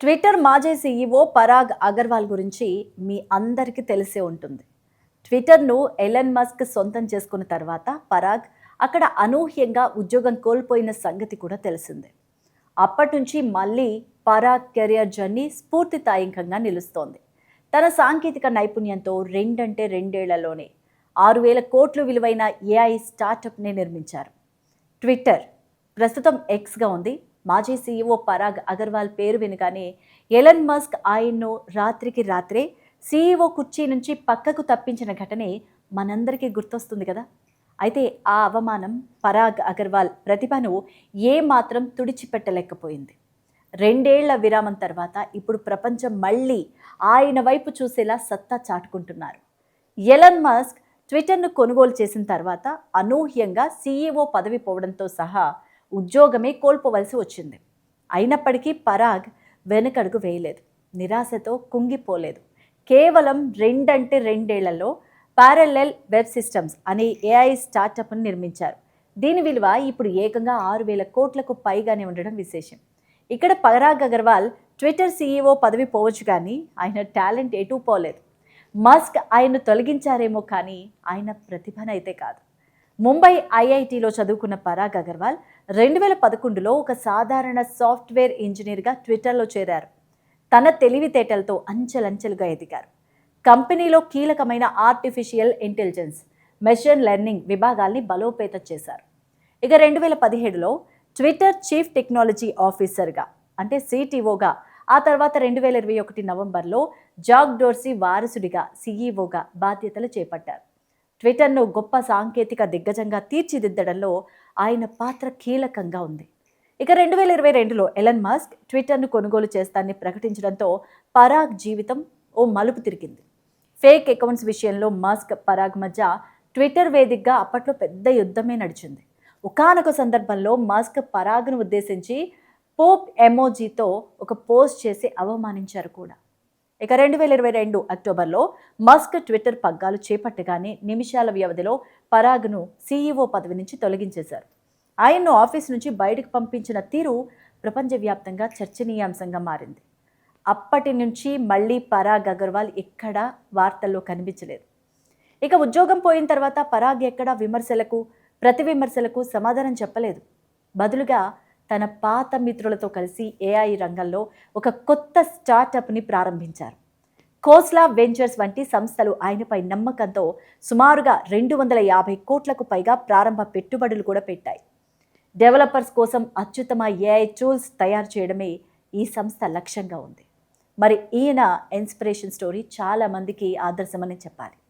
Twitter మాజీ CEO Parag Agarwal గురించి మీ అందరికీ తెలిసే ఉంటుంది. ట్విట్టర్ను ఎలన్ మస్క్ సొంతం చేసుకున్న తర్వాత పరాగ్ అక్కడ అనూహ్యంగా ఉద్యోగం కోల్పోయిన సంగతి కూడా తెలిసిందే. అప్పటి నుంచి మళ్ళీ పరాగ్ కెరియర్ జర్నీ స్ఫూర్తిదాయకంగా నిలుస్తోంది. తన సాంకేతిక నైపుణ్యంతో రెండేళ్లలోనే 6,000 కోట్లు విలువైన ఏఐ స్టార్టప్ని నిర్మించారు. ట్విట్టర్ ప్రస్తుతం ఎక్స్గా ఉంది. మాజీ సీఈఓ పరాగ్ అగర్వాల్ పేరు వినగానే ఎలన్ మస్క్ ఆయన్ను రాత్రికి రాత్రే సీఈఓ కుర్చీ నుంచి పక్కకు తప్పించిన ఘటనే మనందరికీ గుర్తొస్తుంది కదా. అయితే ఆ అవమానం పరాగ్ అగర్వాల్ ప్రతిభను ఏమాత్రం తుడిచిపెట్టలేకపోయింది. 2 ఏళ్ల విరామం తర్వాత ఇప్పుడు ప్రపంచం మళ్ళీ ఆయన వైపు చూసేలా సత్తా చాటుకుంటున్నారు. ఎలన్ మస్క్ ట్విట్టర్ను కొనుగోలు చేసిన తర్వాత అనూహ్యంగా సీఈఓ పదవి పోవడంతో సహా ఉద్యోగమే కోల్పోవలసి వచ్చింది. అయినప్పటికీ పరాగ్ వెనుకడుగు వేయలేదు, నిరాశతో కుంగిపోలేదు. కేవలం 2 ఏళ్లలో ప్యారలెల్ వెబ్ సిస్టమ్స్ అనే ఏఐ స్టార్టప్ను నిర్మించారు. దీని విలువ ఇప్పుడు ఏకంగా 6,000 కోట్లకు పైగానే ఉండడం విశేషం. ఇక్కడ పరాగ్ అగర్వాల్ ట్విట్టర్ సీఈఓ పదవి పోవచ్చు కానీ ఆయన టాలెంట్ ఎటూ పోలేదు. మస్క్ ఆయన్ను తొలగించారేమో కానీ ఆయన ప్రతిభనైతే కాదు. ముంబై ఐఐటిలో చదువుకున్న పరాగ్ అగర్వాల్ 2011లో ఒక సాధారణ సాఫ్ట్వేర్ ఇంజనీర్గా ట్విట్టర్లో చేరారు. తన తెలివితేటలతో అంచెలంచెలుగా ఎదిగారు. కంపెనీలో కీలకమైన ఆర్టిఫిషియల్ ఇంటెలిజెన్స్, మెషిన్ లెర్నింగ్ విభాగాల్ని బలోపేతం చేశారు. ఇక 2017లో ట్విట్టర్ చీఫ్ టెక్నాలజీ ఆఫీసర్గా అంటే సిటిఓగా, ఆ తర్వాత 2021 నవంబర్లో జాక్ డోర్సీ వారసుడిగా సీఈఓగా బాధ్యతలు చేపట్టారు. ట్విట్టర్ను గొప్ప సాంకేతిక దిగ్గజంగా తీర్చిదిద్దడంలో ఆయన పాత్ర కీలకంగా ఉంది. ఇక 2022లో ఎలన్ మస్క్ ట్విట్టర్ను కొనుగోలు చేస్తానని ప్రకటించడంతో పరాగ్ జీవితం ఓ మలుపు తిరిగింది. ఫేక్ అకౌంట్స్ విషయంలో మస్క్ పరాగ్ మధ్య ట్విట్టర్ వేదికగా అప్పట్లో పెద్ద యుద్ధమే నడిచింది. ఒకానొక సందర్భంలో మస్క్ పరాగ్ను ఉద్దేశించి పోప్ ఎమోజీతో ఒక పోస్ట్ చేసి అవమానించారు కూడా. ఇక 2022 అక్టోబర్లో మస్క్ ట్విట్టర్ పగ్గాలు చేపట్టగానే నిమిషాల వ్యవధిలో పరాగ్ను సీఈఓ పదవి నుంచి తొలగించేశారు. ఆయన్ను ఆఫీస్ నుంచి బయటకు పంపించిన తీరు ప్రపంచవ్యాప్తంగా చర్చనీయాంశంగా మారింది. అప్పటి నుంచి మళ్ళీ పరాగ్ అగర్వాల్ ఎక్కడా వార్తల్లో కనిపించలేదు. ఇక ఉద్యోగం పోయిన తర్వాత పరాగ్ ఎక్కడా ప్రతి విమర్శలకు సమాధానం చెప్పలేదు. బదులుగా తన పాత మిత్రులతో కలిసి ఏఐ రంగంలో ఒక కొత్త స్టార్టప్ని ప్రారంభించారు. కోస్లా వెంచర్స్ వంటి సంస్థలు ఆయనపై నమ్మకంతో సుమారుగా 250 కోట్లకు పైగా ప్రారంభ పెట్టుబడులు కూడా పెట్టాయి. డెవలపర్స్ కోసం అత్యుత్తమ ఏఐ టూల్స్ తయారు చేయడమే ఈ సంస్థ లక్ష్యంగా ఉంది. మరి ఈయన ఇన్స్పిరేషన్ స్టోరీ చాలా మందికి ఆదర్శమని చెప్పాలి.